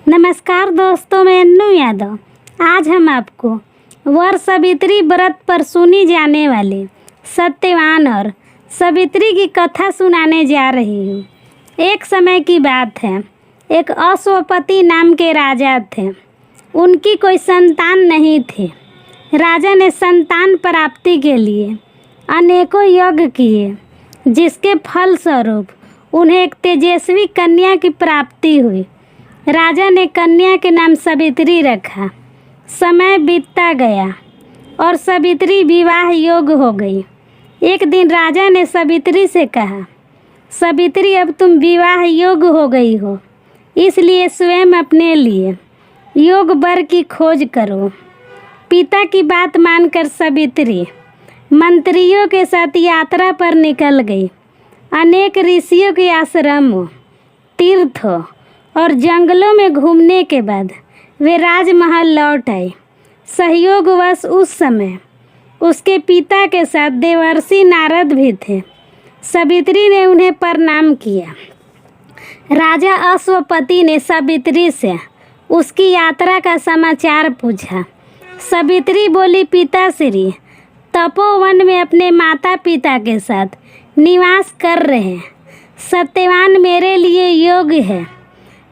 नमस्कार दोस्तों, मैं अन्नू यादव। आज हम आपको वर सावित्री व्रत पर सुनी जाने वाली सत्यवान और सावित्री की कथा सुनाने जा रही हूँ। एक समय की बात है, एक अश्वपति नाम के राजा थे। उनकी कोई संतान नहीं थी। राजा ने संतान प्राप्ति के लिए अनेकों यज्ञ किए, जिसके फलस्वरूप उन्हें एक तेजस्वी कन्या की प्राप्ति हुई। राजा ने कन्या के नाम सावित्री रखा। समय बीतता गया और सावित्री विवाह योग्य हो गई। एक दिन राजा ने सावित्री से कहा, सावित्री, अब तुम विवाह योग्य हो गई हो, इसलिए स्वयं अपने लिए योग्य वर की खोज करो। पिता की बात मानकर सावित्री मंत्रियों के साथ यात्रा पर निकल गई। अनेक ऋषियों के आश्रमों, तीर्थों और जंगलों में घूमने के बाद वे राजमहल लौट आई। सहयोगवश उस समय उसके पिता के साथ देवर्षि नारद भी थे। सावित्री ने उन्हें प्रणाम किया। राजा अश्वपति ने सावित्री से उसकी यात्रा का समाचार पूछा। सावित्री बोली, पिताश्री तपोवन में अपने माता पिता के साथ निवास कर रहे हैं। सत्यवान मेरे लिए योग्य है।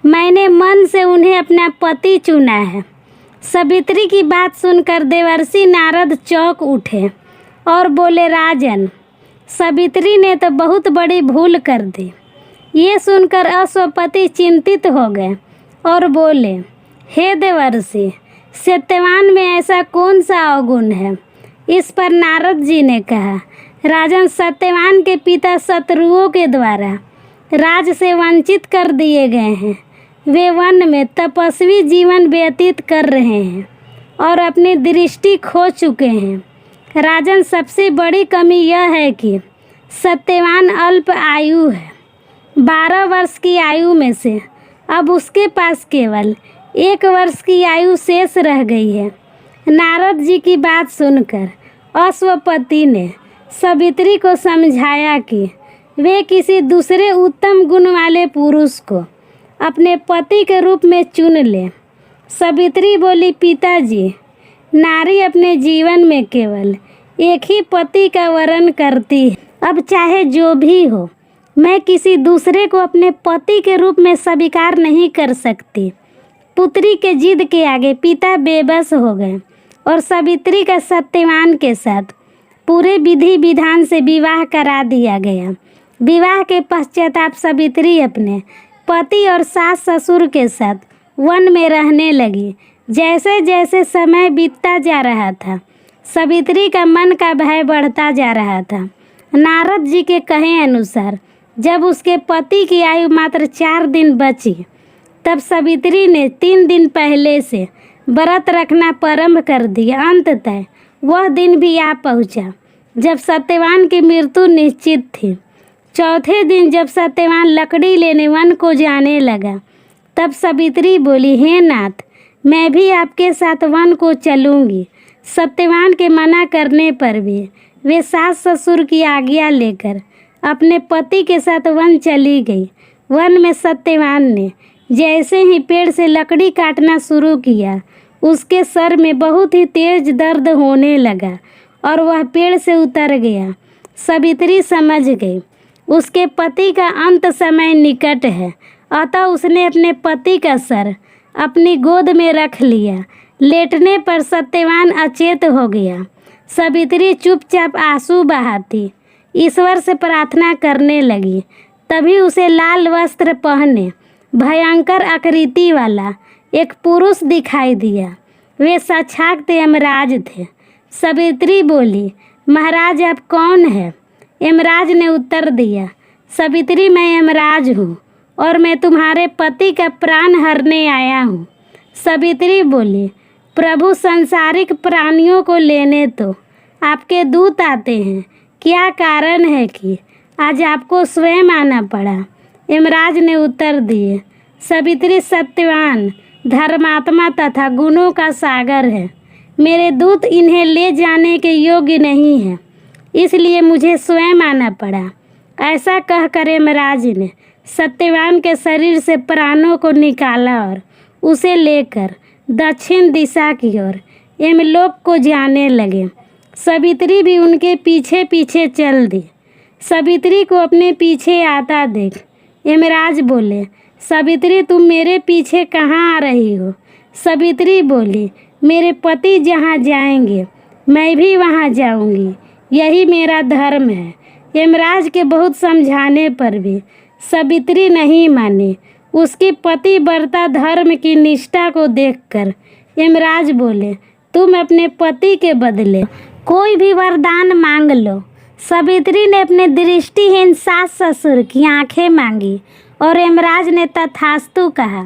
मैंने मन से उन्हें अपना पति चुना है। सावित्री की बात सुनकर देवर्षि नारद चौंक उठे और बोले, राजन, सावित्री ने तो बहुत बड़ी भूल कर दी। ये सुनकर अश्वपति चिंतित हो गए और बोले, हे देवर्षि, सत्यवान में ऐसा कौन सा अवगुण है? इस पर नारद जी ने कहा, राजन, सत्यवान के पिता शत्रुओं के द्वारा राज से वंचित कर दिए गए हैं। वे वन में तपस्वी जीवन व्यतीत कर रहे हैं और अपनी दृष्टि खो चुके हैं। राजन, सबसे बड़ी कमी यह है कि सत्यवान अल्प आयु है। 12 वर्ष की आयु में से अब उसके पास केवल 1 वर्ष की आयु शेष रह गई है। नारद जी की बात सुनकर अश्वपति ने सावित्री को समझाया कि वे किसी दूसरे उत्तम गुण वाले पुरुष को अपने पति के रूप में चुन ले। सावित्री बोली, पिताजी, नारी अपने जीवन में केवल एक ही पति का वरण करती है। अब चाहे जो भी हो, मैं किसी दूसरे को अपने पति के रूप में स्वीकार नहीं कर सकती। पुत्री के जिद के आगे पिता बेबस हो गए और सावित्री का सत्यवान के साथ पूरे विधि विधान से विवाह करा दिया गया। विवाह के पश्चाताप सावित्री अपने पति और सास ससुर के साथ वन में रहने लगी। जैसे जैसे समय बीतता जा रहा था, सावित्री का मन का भय बढ़ता जा रहा था। नारद जी के कहे अनुसार जब उसके पति की आयु मात्र 4 दिन बची, तब सावित्री ने 3 दिन पहले से व्रत रखना प्रारंभ कर दिया। अंततः वह दिन भी आ पहुंचा जब सत्यवान की मृत्यु निश्चित थी। चौथे दिन जब सत्यवान लकड़ी लेने वन को जाने लगा, तब सावित्री बोली, हे नाथ, मैं भी आपके साथ वन को चलूँगी। सत्यवान के मना करने पर भी वे सास ससुर की आज्ञा लेकर अपने पति के साथ वन चली गई। वन में सत्यवान ने जैसे ही पेड़ से लकड़ी काटना शुरू किया, उसके सर में बहुत ही तेज दर्द होने लगा और वह पेड़ से उतर गया। सावित्री समझ गई उसके पति का अंत समय निकट है, अतः उसने अपने पति का सर अपनी गोद में रख लिया। लेटने पर सत्यवान अचेत हो गया। सावित्री चुपचाप आंसू बहाती ईश्वर से प्रार्थना करने लगी। तभी उसे लाल वस्त्र पहने भयंकर आकृति वाला एक पुरुष दिखाई दिया। वे साक्षात यमराज थे। सावित्री बोली, महाराज, आप कौन है? यमराज ने उत्तर दिया, सावित्री, मैं यमराज हूँ और मैं तुम्हारे पति का प्राण हरने आया हूँ। सावित्री बोली, प्रभु, सांसारिक प्राणियों को लेने तो आपके दूत आते हैं, क्या कारण है कि आज आपको स्वयं आना पड़ा? यमराज ने उत्तर दिए, सावित्री, सत्यवान धर्मात्मा तथा गुणों का सागर है। मेरे दूत इन्हें ले जाने के योग्य नहीं हैं, इसलिए मुझे स्वयं आना पड़ा। ऐसा कहकर यमराज ने सत्यवान के शरीर से प्राणों को निकाला और उसे लेकर दक्षिण दिशा की ओर यमलोक को जाने लगे। सावित्री भी उनके पीछे पीछे चल दी। सावित्री को अपने पीछे आता देख यमराज बोले, सावित्री तुम मेरे पीछे कहाँ आ रही हो? सावित्री बोली, मेरे पति जहाँ जाएंगे मैं भी वहाँ जाऊँगी, यही मेरा धर्म है। यमराज के बहुत समझाने पर भी सावित्री नहीं मानी। उसके पतिव्रता धर्म की निष्ठा को देखकर यमराज बोले, तुम अपने पति के बदले कोई भी वरदान मांग लो। सावित्री ने अपने दृष्टिहीन सास ससुर की आंखें मांगी और यमराज ने तथास्तु कहा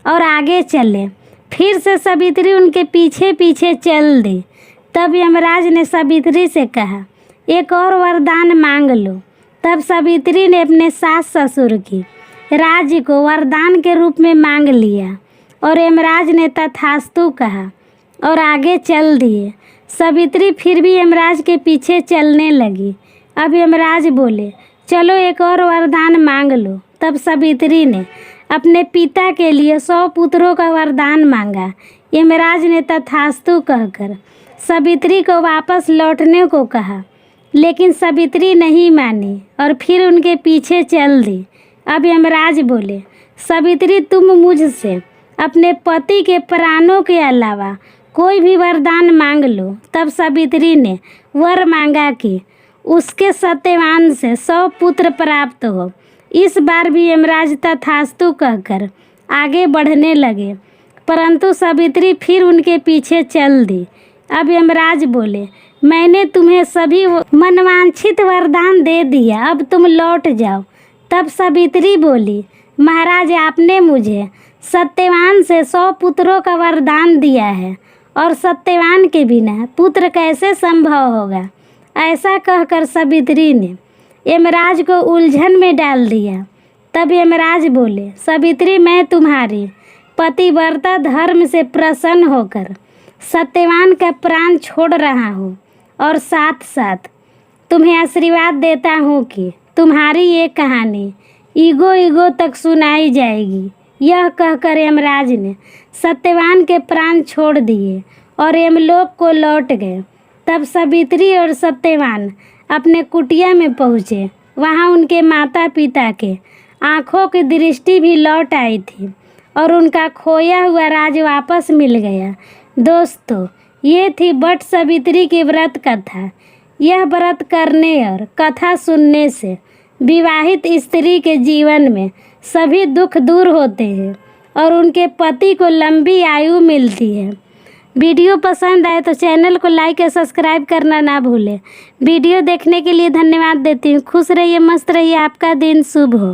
और आगे चले। फिर से सावित्री उनके पीछे पीछे चल दी। तब यमराज ने सावित्री से कहा, एक और वरदान मांग लो। तब सावित्री ने अपने सास ससुर की राज्य को वरदान के रूप में मांग लिया और यमराज ने तथास्तु कहा और आगे चल दिए। सावित्री फिर भी यमराज के पीछे चलने लगी। अब यमराज बोले, चलो एक और वरदान मांग लो। तब सावित्री ने अपने पिता के लिए 100 पुत्रों का वरदान मांगा। यमराज ने तथास्तु कहकर सावित्री को वापस लौटने को कहा, लेकिन सावित्री नहीं मानी और फिर उनके पीछे चल दी। अब यमराज बोले, सावित्री तुम मुझसे अपने पति के प्राणों के अलावा कोई भी वरदान मांग लो। तब सावित्री ने वर मांगा कि उसके सत्यवान से 100 पुत्र प्राप्त हो। इस बार भी यमराज तथास्तु कहकर आगे बढ़ने लगे, परंतु सावित्री फिर उनके पीछे चल दी। अब यमराज बोले, मैंने तुम्हें सभी मनवांछित वरदान दे दिया, अब तुम लौट जाओ। तब सावित्री बोली, महाराज आपने मुझे सत्यवान से 100 पुत्रों का वरदान दिया है और सत्यवान के बिना पुत्र कैसे संभव होगा? ऐसा कहकर सावित्री ने यमराज को उलझन में डाल दिया। तब यमराज बोले, सावित्री मैं तुम्हारी पतिव्रता धर्म से प्रसन्न होकर सत्यवान का प्राण छोड़ रहा हूँ और साथ साथ तुम्हें आशीर्वाद देता हूँ कि तुम्हारी ये कहानी ईगो ईगो तक सुनाई जाएगी। यह कहकर यमराज ने सत्यवान के प्राण छोड़ दिए और यमलोक को लौट गए। तब सावित्री और सत्यवान अपने कुटिया में पहुँचे। वहाँ उनके माता पिता के आँखों की दृष्टि भी लौट आई थी और उनका खोया हुआ राज वापस मिल गया। दोस्तों, ये थी बट सावित्री की व्रत कथा। यह व्रत करने और कथा सुनने से विवाहित स्त्री के जीवन में सभी दुख दूर होते हैं और उनके पति को लंबी आयु मिलती है। वीडियो पसंद आए तो चैनल को लाइक और सब्सक्राइब करना ना भूलें। वीडियो देखने के लिए धन्यवाद देती हूँ। खुश रहिए, मस्त रहिए, आपका दिन शुभ हो।